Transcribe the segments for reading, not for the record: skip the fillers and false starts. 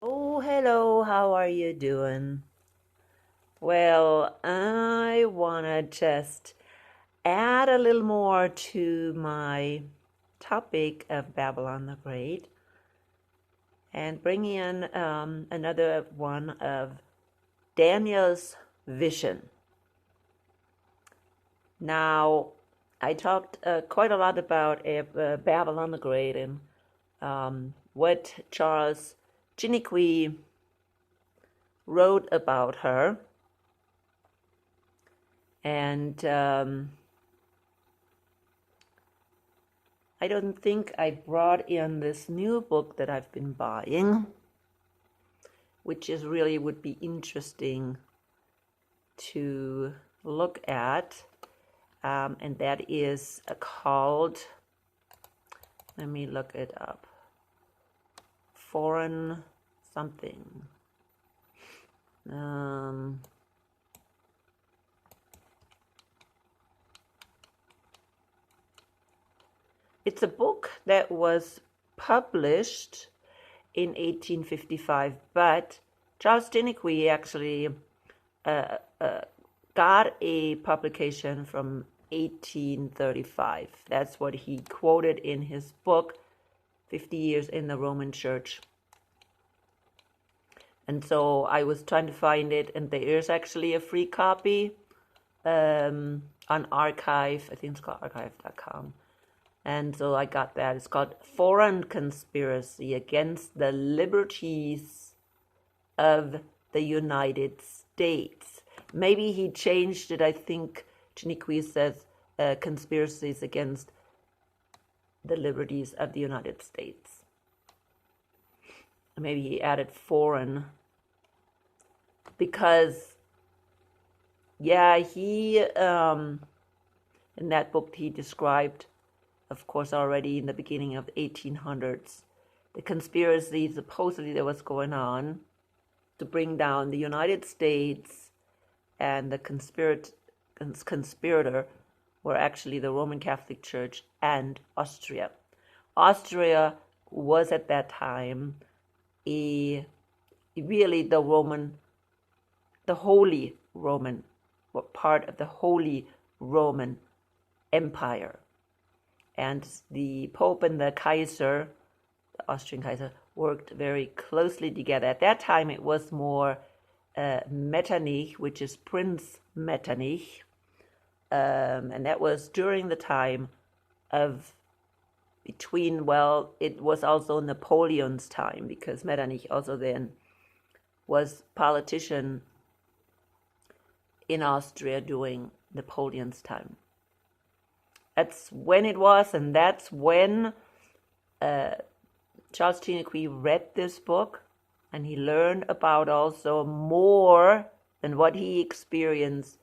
Oh, hello, how are you doing? Well, I want to just add a little more to my topic of Babylon the Great and bring in another one of Daniel's vision. Now, I talked quite a lot about Babylon the Great and what Charles Chiniquy wrote about her. And I don't think I brought in this new book that I've been buying, which is really would be interesting to look at. And that is called, let me look it up, Foreign something. It's a book that was published in 1855, but Charles Chiniquy actually got a publication from 1835. That's what he quoted in his book, 50 Years in the Roman Church. And so I was trying to find it, and there is actually a free copy on Archive. I think it's called archive.com. And so I got that. It's called Foreign Conspiracy Against the Liberties of the United States. Maybe he changed it. I think Chiniquy says conspiracies against the liberties of the United States. Maybe he added foreign because, yeah, he, in that book he described, of course, already in the beginning of the 1800s, the conspiracy supposedly that was going on to bring down the United States, and the conspirator were actually the Roman Catholic Church and Austria. Austria was at that time really the Holy Roman, part of the Holy Roman Empire. And the Pope and the Kaiser, the Austrian Kaiser, worked very closely together. At that time, it was more Metternich, which is Prince Metternich. And that was during the time of it was also Napoleon's time, because Metternich also then was politician in Austria during Napoleon's time. That's when it was, and that's when Charles Chiniquy read this book, and he learned about also more than what he experienced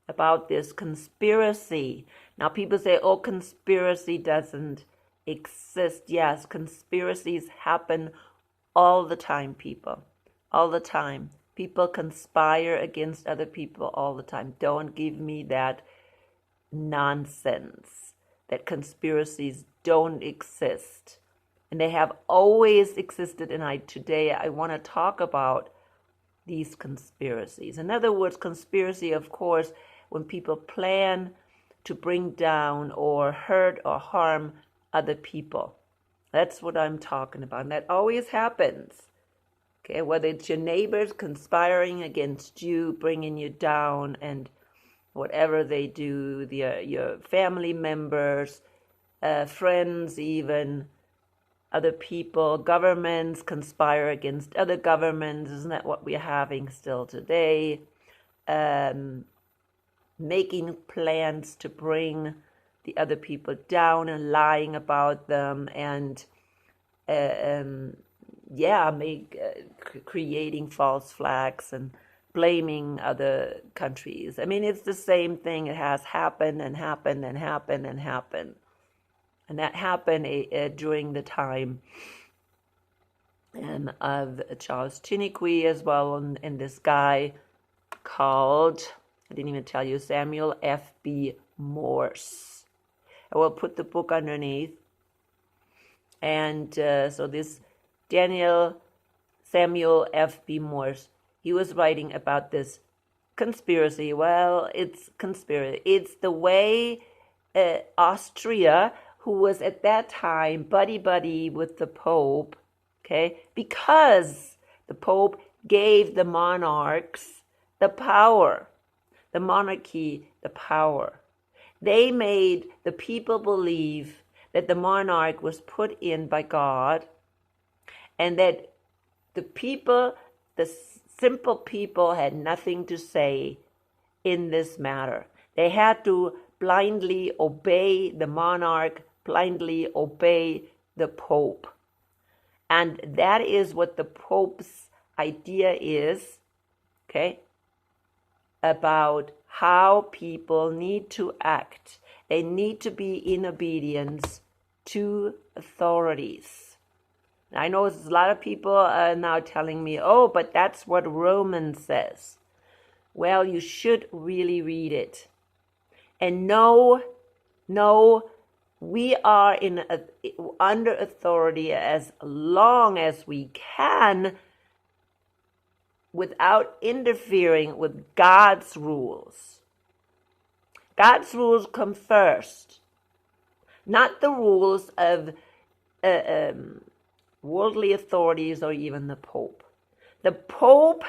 about this conspiracy. Now people say, oh, conspiracy doesn't exist. Yes, conspiracies happen all the time, people. All the time. People conspire against other people all the time. Don't give me that nonsense that conspiracies don't exist. And they have always existed, and today I want to talk about these conspiracies. In other words, conspiracy, of course, when people plan to bring down or hurt or harm other people. That's what I'm talking about. And that always happens. Okay, whether it's your neighbors conspiring against you, bringing you down, and whatever they do, your family members, friends even, other people, governments conspire against other governments. Isn't that what we're having still today? Making plans to bring the other people down and lying about them, and creating false flags and blaming other countries. I mean, it's the same thing. It has happened and happened and happened and happened. And that happened during the time of Charles Chiniquy as well, and this guy called, I didn't even tell you, Samuel F.B. Morse. I will put the book underneath. And so this Daniel Samuel F.B. Morse. He was writing about this conspiracy. Well, it's conspiracy. It's the way Austria, who was at that time buddy with the Pope, okay, because the Pope gave the monarchs the power, the monarchy the power. They made the people believe that the monarch was put in by God, and that the people, the simple people, had nothing to say in this matter. They had to blindly obey the monarch, blindly obey the Pope. And that is what the Pope's idea is, okay, about how people need to act. They need to be in obedience to authorities. I know a lot of people are now telling me, oh, but that's what Romans says. Well, you should really read it. And know, we are under authority as long as we can without interfering with God's rules. God's rules come first, not the rules of worldly authorities or even the Pope. The Pope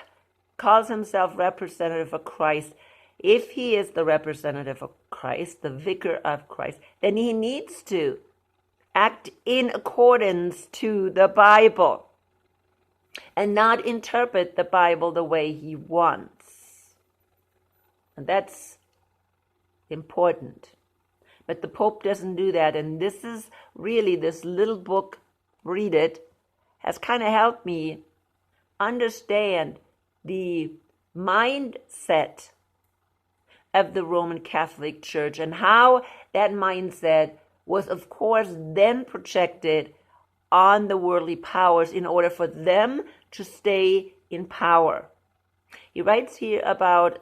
calls himself representative of Christ. If he is the representative of Christ, the vicar of Christ, then he needs to act in accordance to the Bible and not interpret the Bible the way he wants. And that's important. But the Pope doesn't do that. And this is really, this little book, read it, has kind of helped me understand the mindset of the Roman Catholic Church and how that mindset was, of course, then projected on the worldly powers in order for them to stay in power. He writes here about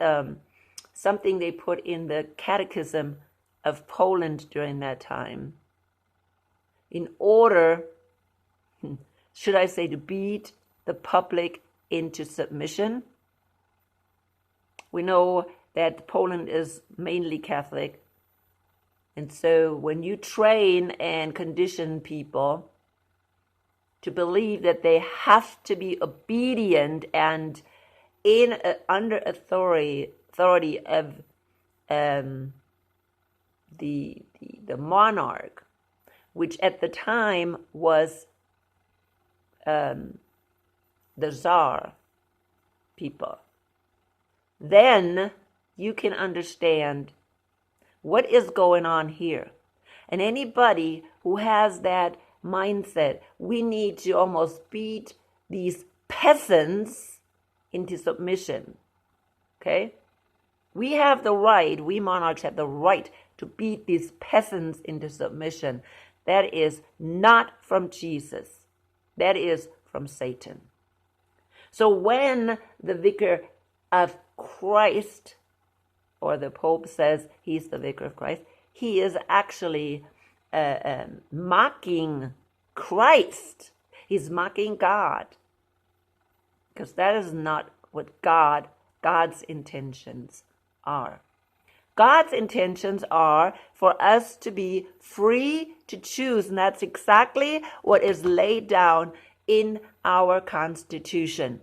something they put in the Catechism of Poland during that time in order, should I say, to beat the public into submission. We know that Poland is mainly Catholic. And so when you train and condition people to believe that they have to be obedient and under authority of the monarch, which at the time was the Tsar people, then you can understand what is going on here. And anybody who has that mindset, we need to almost beat these peasants into submission. Okay? We have the right, we monarchs have the right to beat these peasants into submission. That is not from Jesus. That is from Satan. So when the vicar of Christ, or the Pope says he's the vicar of Christ, he is actually mocking Christ. He's mocking God. Because that is not what God's intentions are. God's intentions are for us to be free to choose, and that's exactly what is laid down in our Constitution.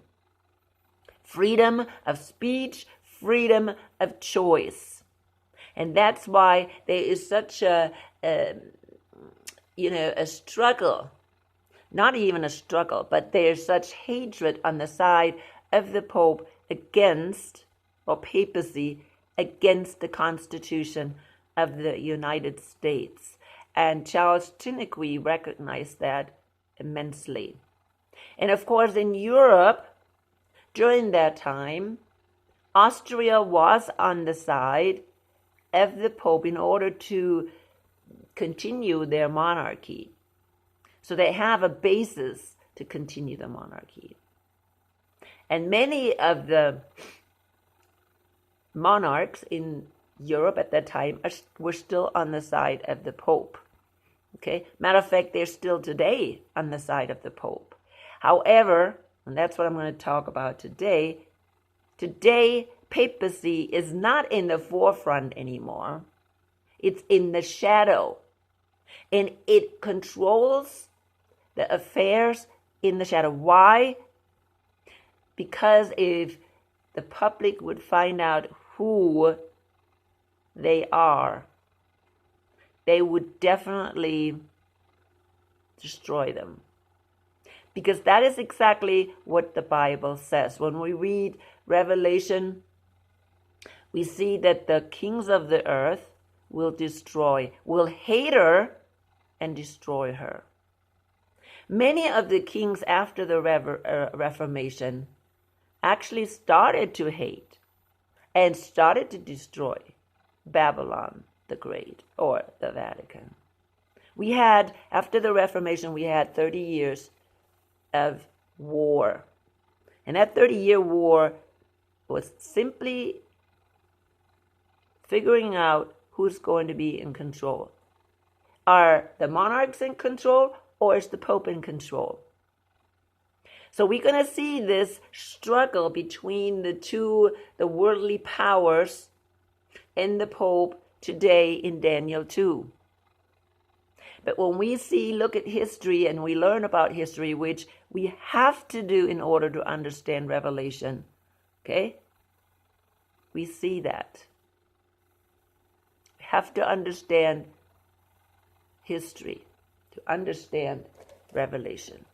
Freedom of speech, freedom of choice. And that's why there is such a struggle, not even a struggle, but there's such hatred on the side of the Pope against, or papacy, against the Constitution of the United States. And Charles Tiniqui recognized that immensely. And of course, in Europe, during that time, Austria was on the side of the Pope in order to continue their monarchy. So they have a basis to continue the monarchy. And many of the monarchs in Europe at that time were still on the side of the Pope. Okay? Matter of fact, they're still today on the side of the Pope. However, And that's what I'm going to talk about today. Today, papacy is not in the forefront anymore. It's in the shadow. And it controls the affairs in the shadow. Why? Because if the public would find out who they are, they would definitely destroy them. Because that is exactly what the Bible says. When we read Revelation, we see that the kings of the earth will hate her and destroy her. Many of the kings after the Reformation actually started to hate and started to destroy Babylon the Great, or the Vatican. After the Reformation, we had 30 years of war. And that 30-year war was simply figuring out who's going to be in control. Are the monarchs in control, or is the Pope in control? So we're going to see this struggle between the worldly powers and the Pope today in Daniel 2. But when we look at history and we learn about history, which we have to do in order to understand Revelation, okay? We see that. We have to understand history to understand Revelation.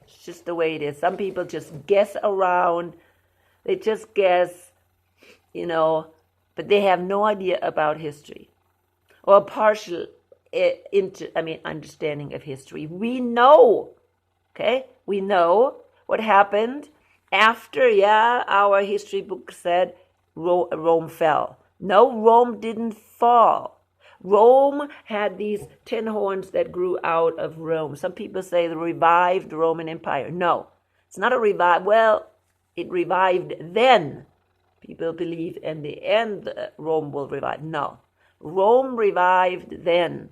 It's just the way it is. Some people just guess around. They just guess, but they have no idea about history or a partial understanding of history. We know what happened after, our history book said Rome fell. No, Rome didn't fall. Rome had these 10 horns that grew out of Rome. Some people say the revived Roman Empire. No, it's not a revive. Well, it revived then. People believe in the end Rome will revive. No, Rome revived then.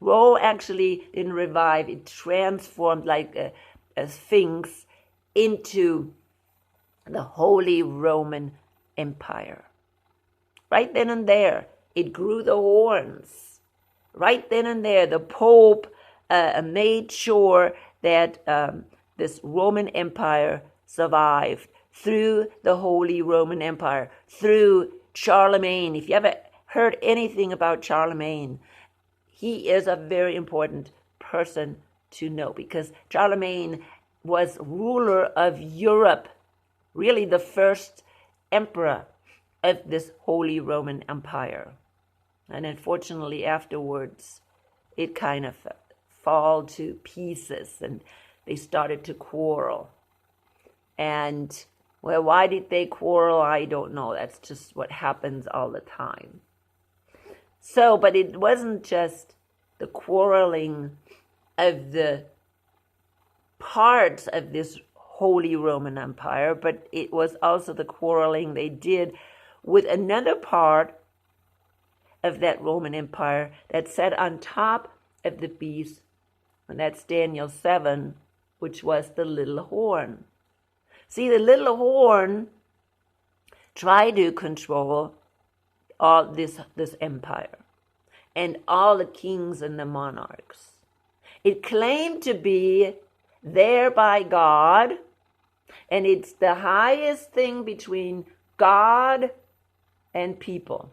Rome actually didn't revive. It transformed like a sphinx into the Holy Roman Empire. Right then and there, it grew the horns. Right then and there, the Pope made sure that this Roman Empire survived through the Holy Roman Empire, through Charlemagne. If you ever heard anything about Charlemagne, he is a very important person to know, because Charlemagne was ruler of Europe, really the first emperor of this Holy Roman Empire. And unfortunately, afterwards, it kind of fell to pieces and they started to quarrel. And, well, why did they quarrel? I don't know. That's just what happens all the time. So, but it wasn't just the quarreling of the parts of this Holy Roman Empire, but it was also the quarreling they did with another part of that Roman Empire that sat on top of the beast, and that's Daniel 7, which was the little horn. See, the little horn tried to control all this empire and all the kings and the monarchs. It claimed to be there by God, and it's the highest thing between God and people.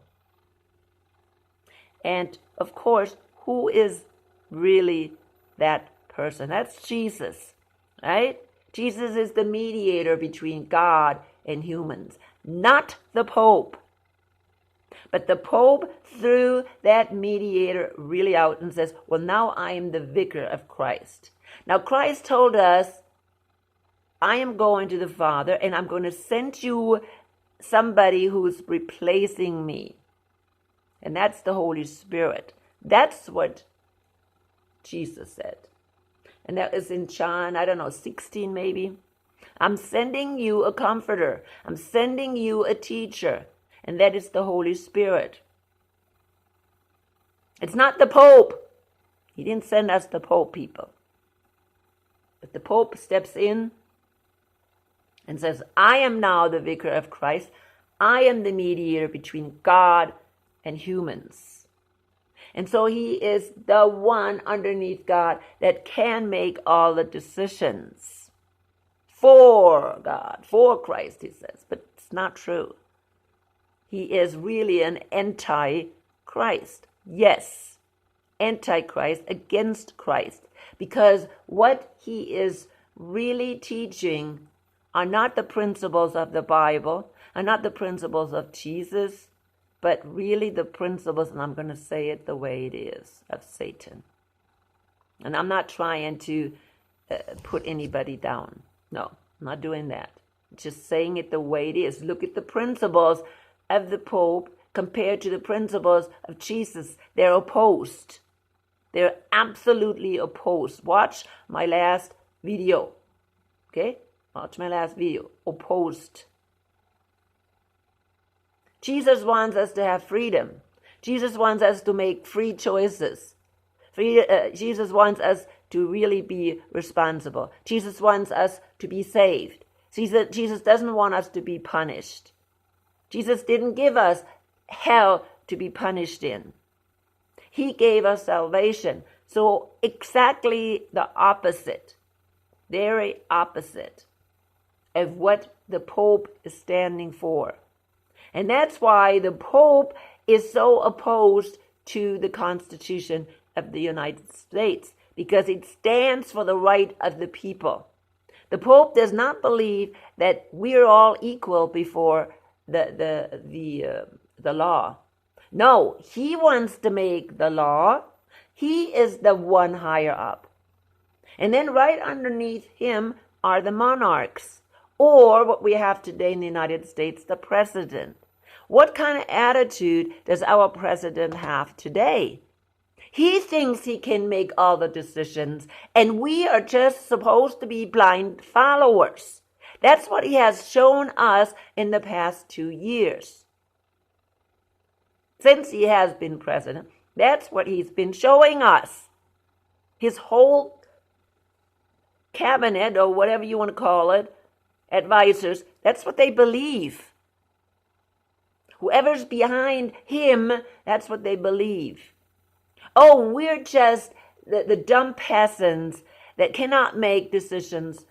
And of course, who is really that person? That's Jesus, right? Jesus is the mediator between God and humans, not the Pope. But the Pope threw that mediator really out and says, well, now I am the vicar of Christ. Now, Christ told us, I am going to the Father, and I'm going to send you somebody who's replacing me. And that's the Holy Spirit. That's what Jesus said. And that is in John, 16 maybe. I'm sending you a comforter. I'm sending you a teacher. And that is the Holy Spirit. It's not the Pope. He didn't send us the Pope, people. But the Pope steps in and says, I am now the vicar of Christ. I am the mediator between God and humans. And so he is the one underneath God that can make all the decisions for God, for Christ, he says. But it's not true. He is really an anti-Christ. Yes, anti-Christ, against Christ. Because what he is really teaching are not the principles of the Bible, are not the principles of Jesus, but really the principles, and I'm going to say it the way it is, of Satan. And I'm not trying to put anybody down. No, I'm not doing that. Just saying it the way it is. Look at the principles of the Pope compared to the principles of Jesus. They're opposed. They're absolutely opposed. Watch my last video. Okay? Watch my last video. Opposed. Jesus wants us to have freedom. Jesus wants us to make free choices. Jesus wants us to really be responsible. Jesus wants us to be saved. Jesus doesn't want us to be punished. Jesus didn't give us hell to be punished in. He gave us salvation. So exactly the opposite, very opposite of what the Pope is standing for. And that's why the Pope is so opposed to the Constitution of the United States, because it stands for the right of the people. The Pope does not believe that we're all equal before the law. No, he wants to make the law. He is the one higher up. And then right underneath him are the monarchs, or what we have today in the United States, the president. What kind of attitude does our president have today? He thinks he can make all the decisions, and we are just supposed to be blind followers. That's what he has shown us in the past 2 years. Since he has been president, that's what he's been showing us. His whole cabinet, or whatever you want to call it, advisors, that's what they believe. Whoever's behind him, that's what they believe. Oh, we're just the dumb peasants that cannot make decisions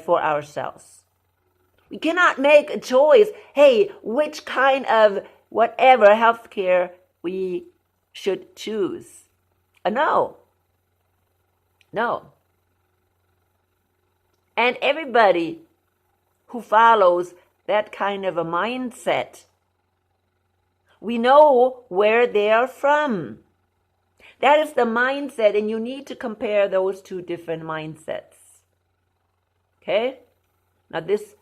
for ourselves. We cannot make a choice, hey, which kind of whatever healthcare we should choose. No. And everybody who follows that kind of a mindset, we know where they are from. That is the mindset, and you need to compare those two different mindsets. Okay? Now this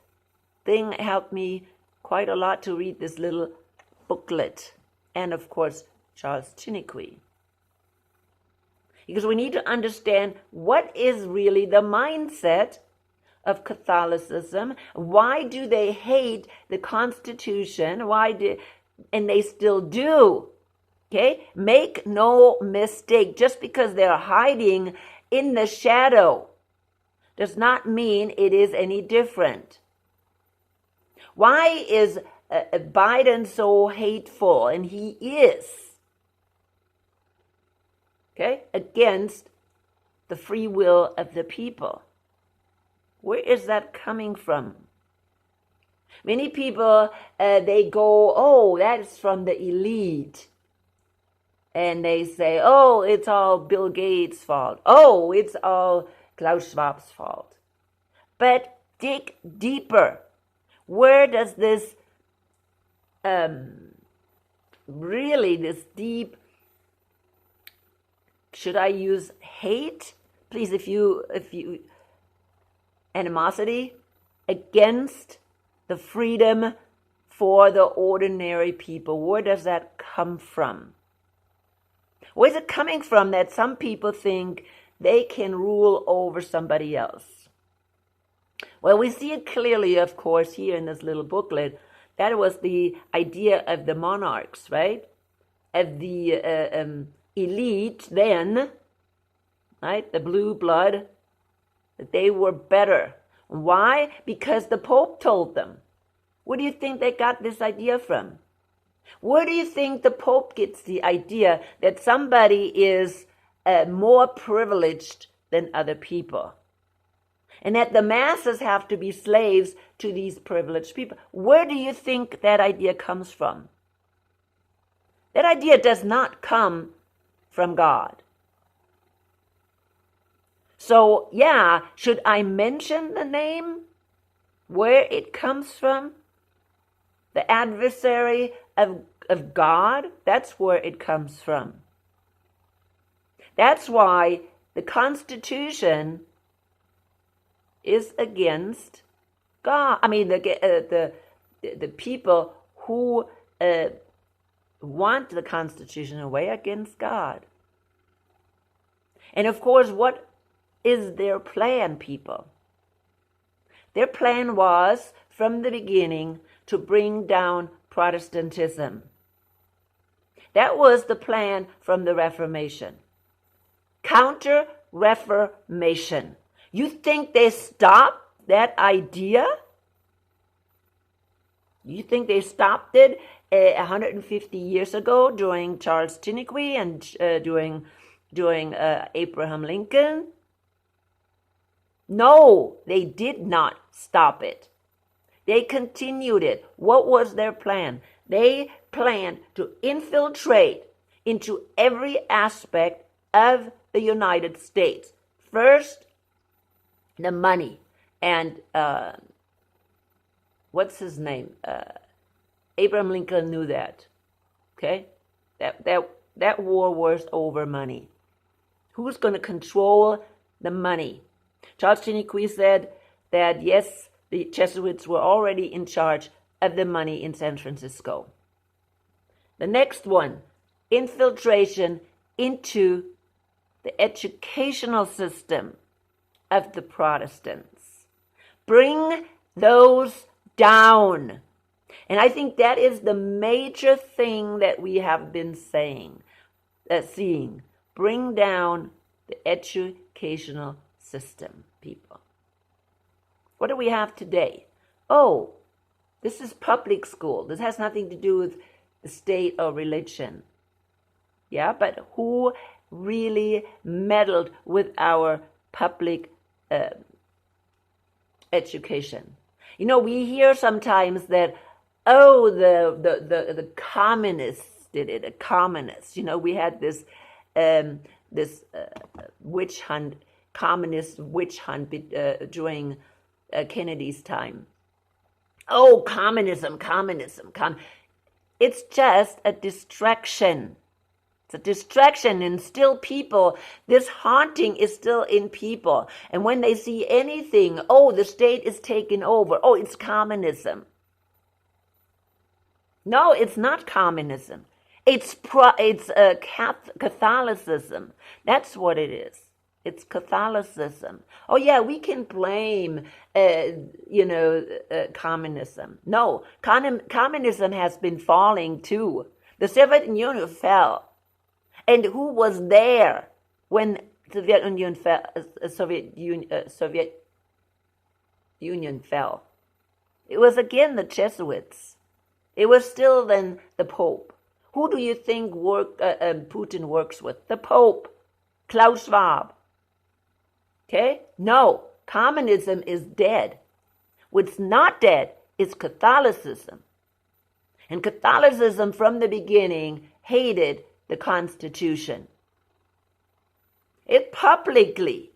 thing helped me quite a lot to read this little booklet, and of course Charles Chiniquy. Because we need to understand what is really the mindset of Catholicism. Why do they hate the Constitution? And they still do. Okay? Make no mistake. Just because they're hiding in the shadow does not mean it is any different. Why is Biden so hateful? And he is. Okay? Against the free will of the people. Where is that coming from? Many people, they go, oh, that's from the elite. And they say, oh, it's all Bill Gates' fault. Oh, it's all Klaus Schwab's fault. But dig deeper. Where does this, really this deep, should I use hate? Please, if you animosity against the freedom for the ordinary people. Where does that come from? Where's it coming from that some people think they can rule over somebody else? Well, we see it clearly, of course, here in this little booklet. That was the idea of the monarchs, right? Of the elite then, right? The blue blood, that they were better. Why? Because the Pope told them. Where do you think they got this idea from? Where do you think the Pope gets the idea that somebody is more privileged than other people? And that the masses have to be slaves to these privileged people? Where do you think that idea comes from? That idea does not come from God. So, yeah, should I mention the name? Where it comes from? The adversary of God? That's where it comes from. That's why the Constitution is against God. I mean, the people who want the Constitution away against God. And of course, what is their plan, people? Their plan was, from the beginning, to bring down Protestantism. That was the plan from the Reformation. Counter-Reformation. You think they stopped that idea? You think they stopped it 150 years ago during Charles Chiniquy and during Abraham Lincoln? No, they did not stop it. They continued it. What was their plan? They planned to infiltrate into every aspect of the United States. First, the money. And what's his name? Abraham Lincoln knew that. Okay? That war was over money. Who's going to control the money? Charles Chiniquy said that, yes, the Jesuits were already in charge of the money in San Francisco. The next one, infiltration into the educational system of the Protestants. Bring those down. And I think that is the major thing that we have been seeing. Bring down the educational system, people. What do we have today? Oh, this is public school. This has nothing to do with the state or religion. Yeah, but who really meddled with our public education? You know, we hear sometimes that, oh, the communists did it. The communists. You know, we had this witch hunt, communist witch hunt during Kennedy's time. Oh, communism. It's just a distraction. It's a distraction, and still people, this haunting is still in people. And when they see anything, oh, the state is taking over. Oh, it's communism. No, it's not communism. It's Catholicism. That's what it is. It's Catholicism. Oh yeah, we can blame, communism. No, communism has been falling too. The Soviet Union fell. And who was there when the Soviet Union fell? It was again the Jesuits. It was still then the Pope. Who do you think Putin works with? The Pope, Klaus Schwab. Okay? No, communism is dead. What's not dead is Catholicism. And Catholicism from the beginning hated the Constitution. It publicly.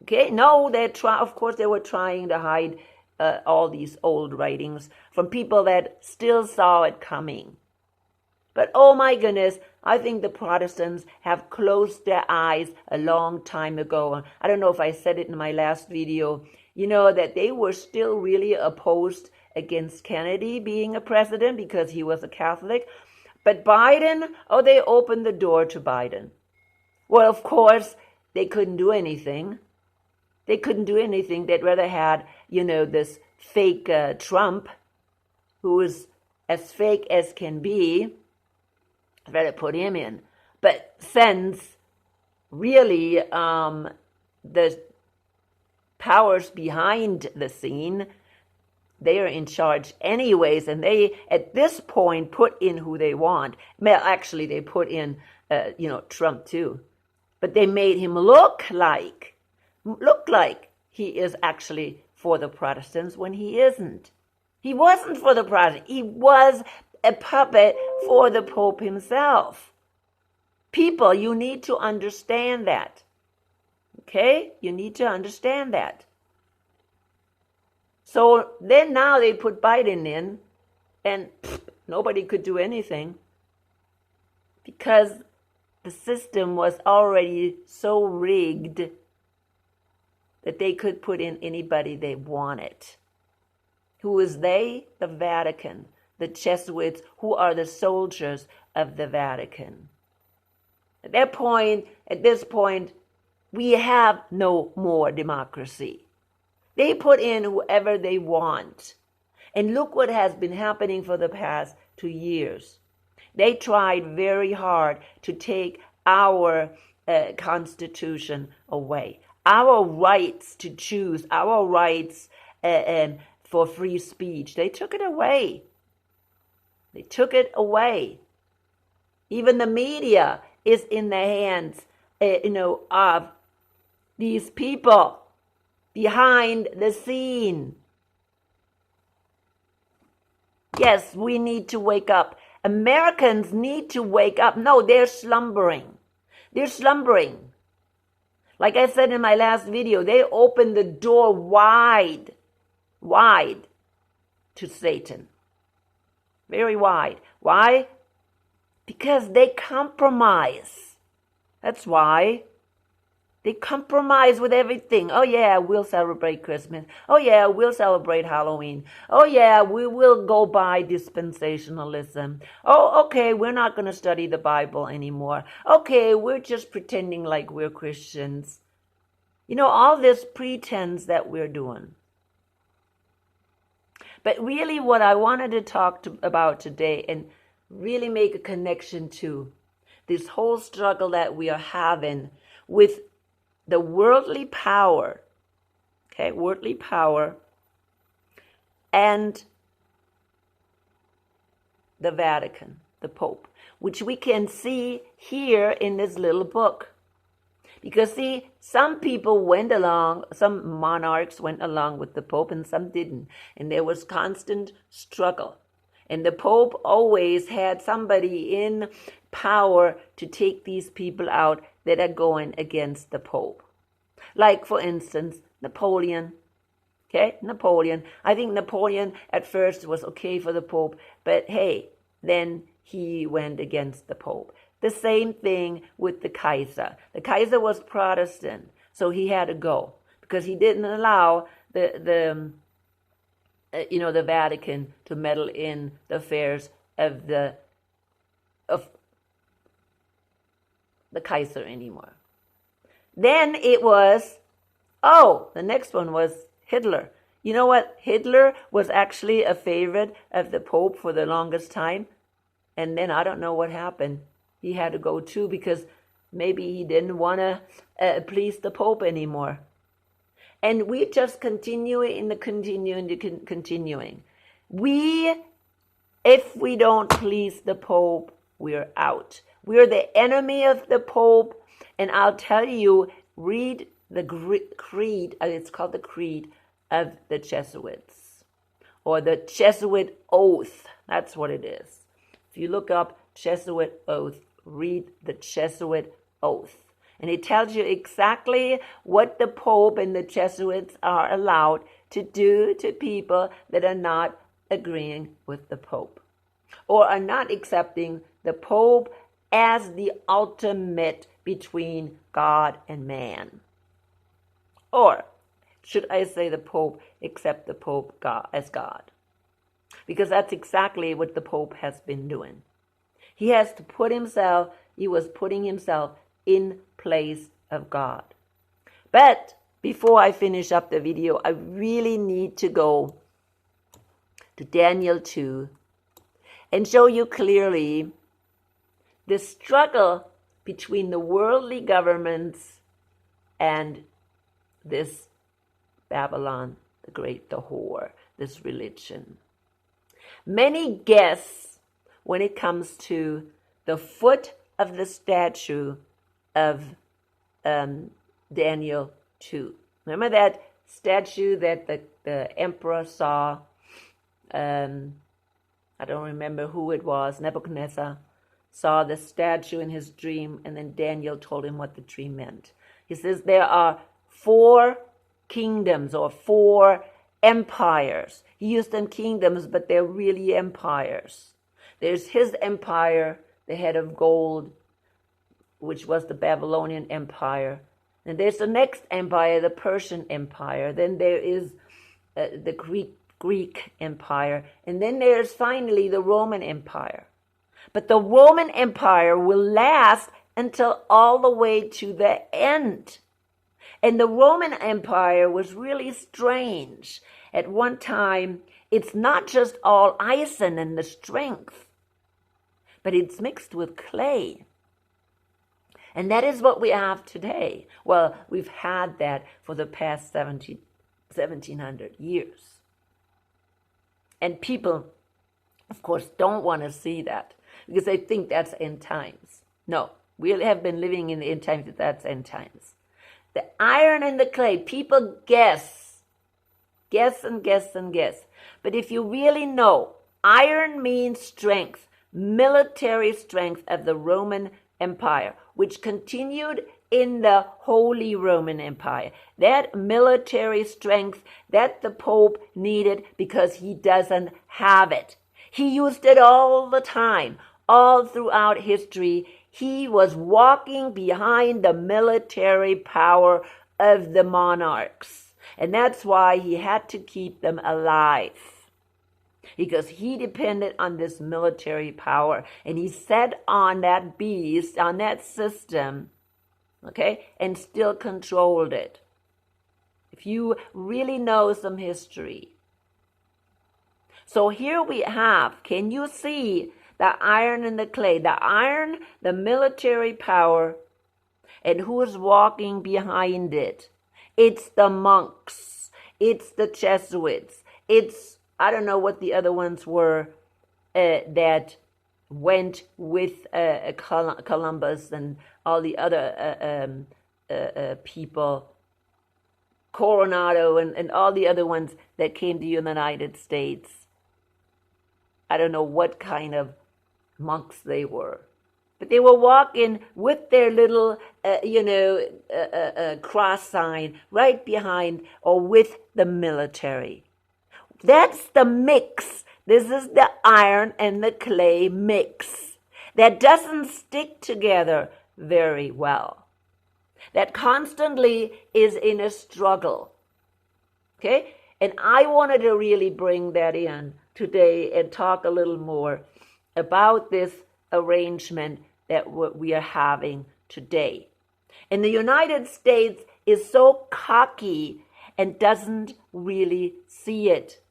Okay? No, of course they were trying to hide all these old writings from people that still saw it coming. But oh my goodness, I think the Protestants have closed their eyes a long time ago. I don't know if I said it in my last video, that they were still really opposed against Kennedy being a president because he was a Catholic. But Biden, they opened the door to Biden. Well, of course, they couldn't do anything. They'd rather had, this fake Trump, who is as fake as can be. I'd rather put him in. But since really the powers behind the scene. They are in charge anyways, and they, at this point, put in who they want. Well, actually, they put in, Trump too. But they made him look like he is actually for the Protestants when he isn't. He wasn't for the Protestants. He was a puppet for the Pope himself. People, you need to understand that. Okay? You need to understand that. So then now they put Biden in, and nobody could do anything because the system was already so rigged that they could put in anybody they wanted. Who is they? The Vatican, the Jesuits, who are the soldiers of the Vatican. At this point, we have no more democracy. They put in whoever they want. And look what has been happening for the past 2 years. They tried very hard to take our Constitution away. Our rights to choose, our rights for free speech. They took it away. They took it away. Even the media is in the hands, of these people behind the scene. Yes, we need to wake up. Americans need to wake up. No, they're slumbering. They're slumbering. Like I said in my last video, they opened the door wide to Satan. Very wide. Why? Because they compromise. That's why. They compromise with everything. Oh yeah, we'll celebrate Christmas. Oh yeah, we'll celebrate Halloween. Oh yeah, we will go by dispensationalism. Oh, okay, we're not going to study the Bible anymore. Okay, we're just pretending like we're Christians. All this pretense that we're doing. But really what I wanted to talk about today and really make a connection to this whole struggle that we are having with the worldly power, worldly power, and the Vatican, the Pope, which we can see here in this little book. Because see, some people went along, some monarchs went along with the Pope and some didn't. And there was constant struggle. And the Pope always had somebody in power to take these people out that are going against the Pope. Like, for instance, Napoleon. Napoleon. I think Napoleon at first was okay for the Pope, but hey, then he went against the Pope. The same thing with the Kaiser. The Kaiser was Protestant, so he had to go because he didn't allow the Vatican to meddle in the affairs of the Kaiser anymore. Then it was, the next one was Hitler. You know what? Hitler was actually a favorite of the Pope for the longest time. And then I don't know what happened. He had to go too because maybe he didn't want to please the Pope anymore. And we just continuing. If we don't please the Pope, we're out. We're the enemy of the Pope. And I'll tell you, read the creed, it's called the Creed of the Jesuits, or the Jesuit Oath. That's what it is. If you look up Jesuit Oath, read the Jesuit Oath. And it tells you exactly what the Pope and the Jesuits are allowed to do to people that are not agreeing with the Pope, or are not accepting the Pope as the ultimate between God and man. Or should I say the Pope accept the Pope as God? Because that's exactly what the Pope has been doing. He was putting himself in place of God. But before I finish up the video, I really need to go to Daniel 2 and show you clearly the struggle between the worldly governments and this Babylon the Great, the whore, this religion. Many guess when it comes to the foot of the statue of Daniel 2. Remember that statue that the emperor saw? I don't remember who it was. Nebuchadnezzar saw the statue in his dream, and then Daniel told him what the dream meant. He says there are 4 kingdoms or 4 empires. He used them kingdoms, but they're really empires. There's his empire, the head of gold, which was the Babylonian Empire. And there's the next empire, the Persian Empire. Then there is the Greek Empire. And then there's finally the Roman Empire. But the Roman Empire will last until all the way to the end. And the Roman Empire was really strange. At one time, it's not just all iron and the strength, but it's mixed with clay. And that is what we have today. Well, we've had that for the past 1700 years. And people, of course, don't want to see that because they think that's end times. No, we have been living in the end times, that's end times. The iron and the clay, people guess and guess and guess. But if you really know, iron means strength, military strength of the Roman Empire, which continued in the Holy Roman Empire. That military strength that the Pope needed because he doesn't have it. He used it all the time, all throughout history. He was walking behind the military power of the monarchs. And that's why he had to keep them alive, because he depended on this military power. And he sat on that beast, on that system, okay, and still controlled it. If you really know some history. So here we have, can you see the iron and the clay? The iron, the military power, and who is walking behind it? It's the monks. It's the Jesuits. It's, I don't know what the other ones were that went with Columbus and all the other people, Coronado and all the other ones that came to the United States. I don't know what kind of monks they were. But they were walking with their little, cross sign right behind or with the military. That's the mix. This is the iron and the clay mix that doesn't stick together very well. That constantly is in a struggle. Okay? And I wanted to really bring that in today and talk a little more about this arrangement that we are having today. And the United States is so cocky and doesn't really see it.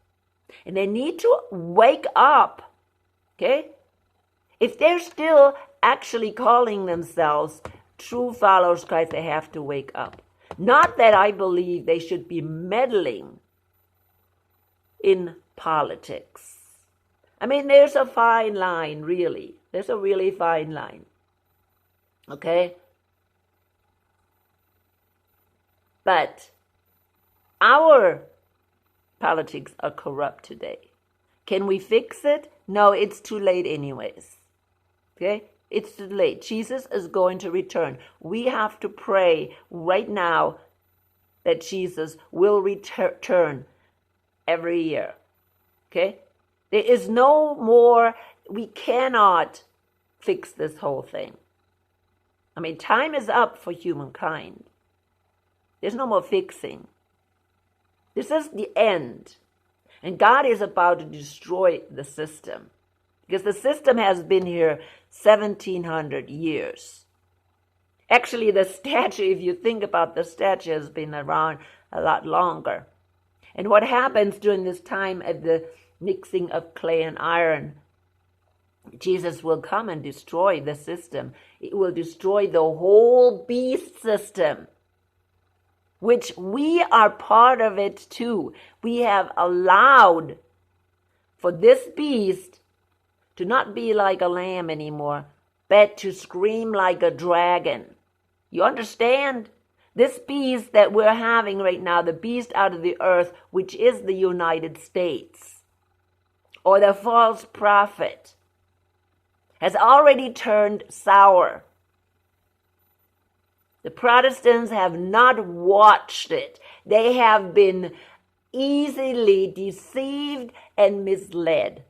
And they need to wake up, okay? If they're still actually calling themselves true followers of Christ, they have to wake up. Not that I believe they should be meddling in politics. I mean, there's a fine line, really. There's a really fine line. Okay? But our politics are corrupt today. Can we fix it? No, it's too late anyways. Okay? It's too late. Jesus is going to return. We have to pray right now that Jesus will return every year. Okay? There is no more, we cannot fix this whole thing. I mean, time is up for humankind. There's no more fixing. This is the end. And God is about to destroy the system. Because the system has been here 1700 years. Actually, the statue, if you think about the statue, has been around a lot longer. And what happens during this time of the mixing of clay and iron, Jesus will come and destroy the system. It will destroy the whole beast system. which we are part of it too. We have allowed for this beast to not be like a lamb anymore, but to scream like a dragon. You understand? This beast that we're having right now, the beast out of the earth, which is the United States, or the false prophet, has already turned sour. The Protestants have not watched it. They have been easily deceived and misled.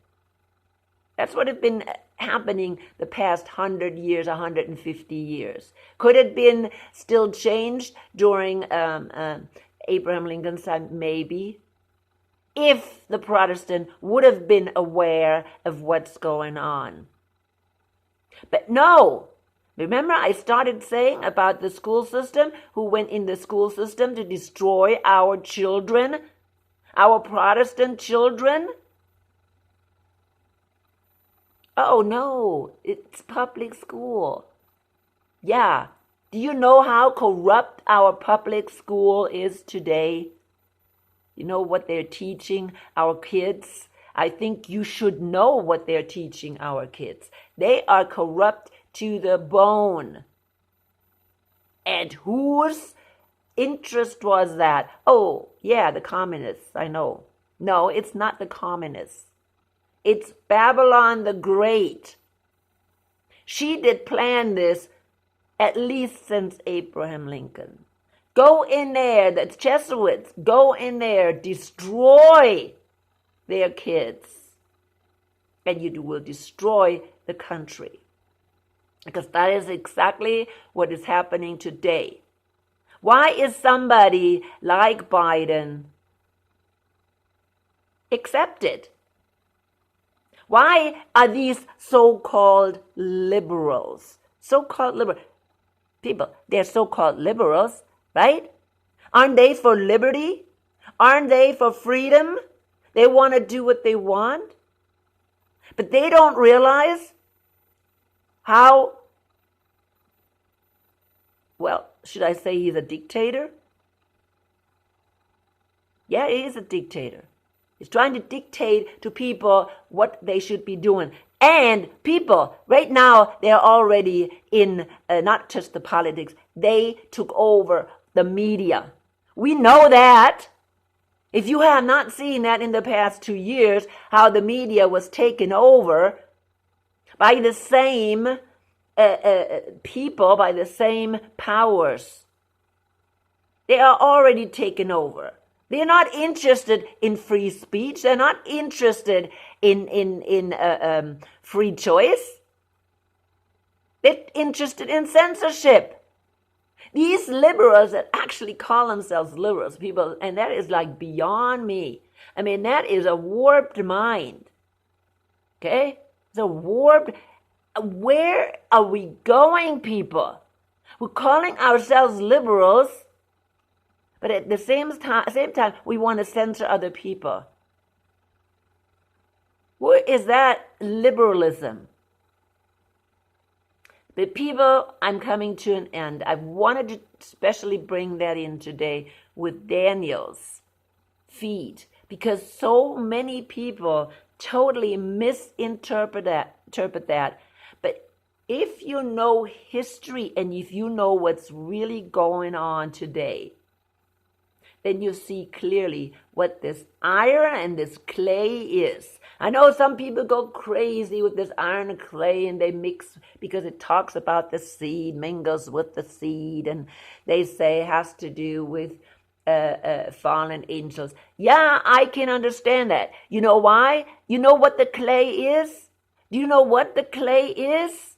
That's what has been happening the past 100 years, 150 years. Could it have been still changed during Abraham Lincoln's time? Maybe. If the Protestant would have been aware of what's going on. But no. Remember I started saying about the school system, who went in the school system to destroy our children, our Protestant children? Oh no, it's public school. Yeah. Do you know how corrupt our public school is today? You know what they're teaching our kids? I think you should know what they're teaching our kids. They are corrupt to the bone. And whose interest was that? Oh, yeah, the communists, I know. No, it's not the communists. It's Babylon the Great. She did plan this at least since Abraham Lincoln. Go in there, the Jesuits, go in there, destroy their kids. And you will destroy the country. Because that is exactly what is happening today. Why is somebody like Biden accepted? Why are these so-called liberals, people, they're so-called liberals, right? Aren't they for liberty? Aren't they for freedom? They want to do what they want. But they don't realize how, well, should I say he's a dictator? Yeah, he is a dictator. He's trying to dictate to people what they should be doing. And people, right now, they're already in not just the politics. They took over the media. We know that. If you have not seen that in the past 2 years, how the media was taken over by the same people, by the same powers. They are already taken over. They're not interested in free speech. They're not interested in free choice. They're interested in censorship. These liberals that actually call themselves liberals, people, and that is like beyond me. I mean, that is a warped mind. Okay? It's a warped. Where are we going, people? We're calling ourselves liberals, but at the same time, we want to censor other people. Where is that liberalism? But people, I'm coming to an end. I wanted to especially bring that in today with Daniel's feet, because so many people totally misinterpret that. But if you know history and if you know what's really going on today, then you see clearly what this iron and this clay is. I know some people go crazy with this iron and clay, and they mix because it talks about the seed, mingles with the seed, and they say it has to do with fallen angels. Yeah, I can understand that. You know why? You know what the clay is? Do you know what the clay is?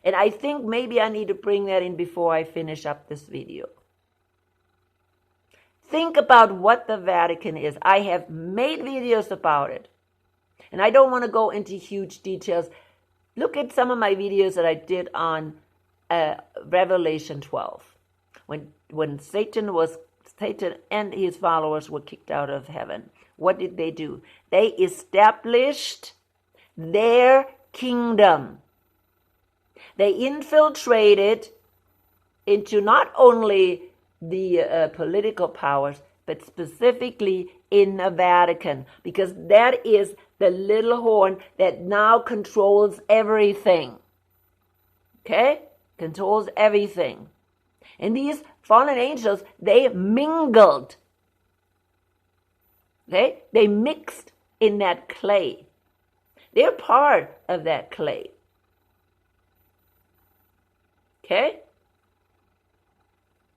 And I think maybe I need to bring that in before I finish up this video. Think about what the Vatican is. I have made videos about it. And I don't want to go into huge details. Look at some of my videos that I did on Revelation 12. When Satan and his followers were kicked out of heaven, what did they do? They established their kingdom. They infiltrated into not only the political powers, but specifically in the Vatican, because that is the little horn that now controls everything. Okay? Controls everything. And these fallen angels, they mingled. Okay? They mixed in that clay. They're part of that clay. Okay?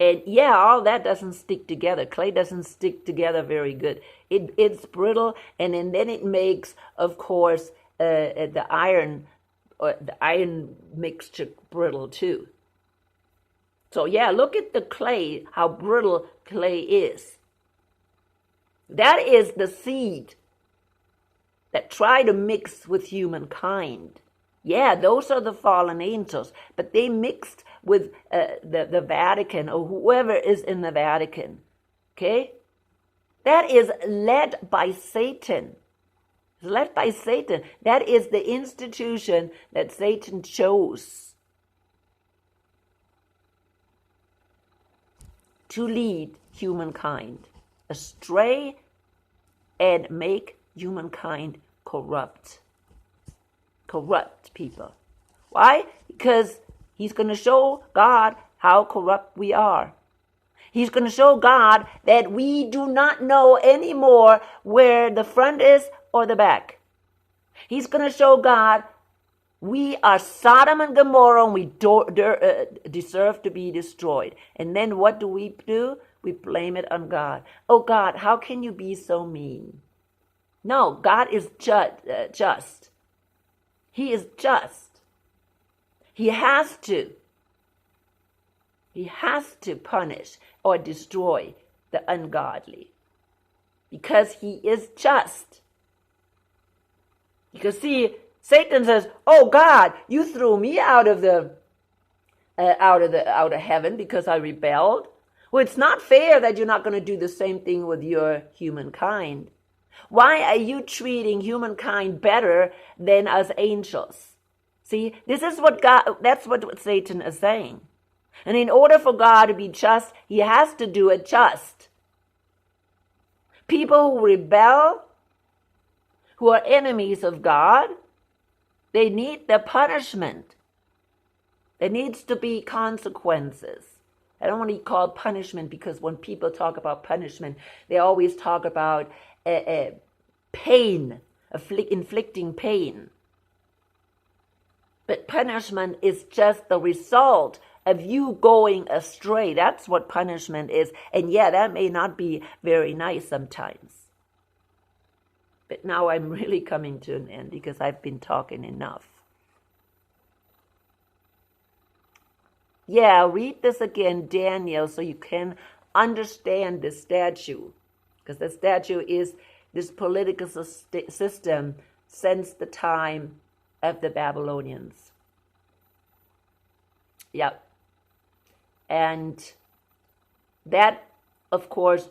And yeah, all that doesn't stick together. Clay doesn't stick together very good. It's brittle, and then it makes, of course, the iron mixture brittle too. So yeah, look at the clay, how brittle clay is. That is the seed that try to mix with humankind. Yeah, those are the fallen angels, but they mixed with the Vatican or whoever is in the Vatican. Okay? That is led by Satan. It's led by Satan. That is the institution that Satan chose to lead humankind astray and make humankind corrupt. Corrupt people. Why? Because he's going to show God how corrupt we are. He's going to show God that we do not know anymore where the front is or the back. He's going to show God we are Sodom and Gomorrah and we deserve to be destroyed. And then what do? We blame it on God. Oh God, how can you be so mean? No, God is just. He is just. He has to punish or destroy the ungodly because he is just. Because see, Satan says, "Oh God, you threw me out of heaven because I rebelled. Well, it's not fair that you're not going to do the same thing with your humankind. Why are you treating humankind better than us angels?" See, that's what Satan is saying. And in order for God to be just, he has to do it just. People who rebel, who are enemies of God, they need the punishment. There needs to be consequences. I don't want to call it punishment because when people talk about punishment, they always talk about pain, inflicting pain. But punishment is just the result of you going astray. That's what punishment is. And yeah, that may not be very nice sometimes. But now I'm really coming to an end because I've been talking enough. Yeah, read this again, Daniel, so you can understand the statue. Because the statue is this political system since the time of the Babylonians. Yep. And that, of course,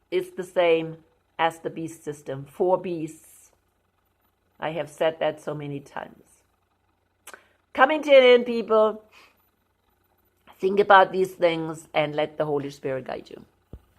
is the same as the beast system. 4 beasts. I have said that so many times. Coming to an end, people. Think about these things and let the Holy Spirit guide you.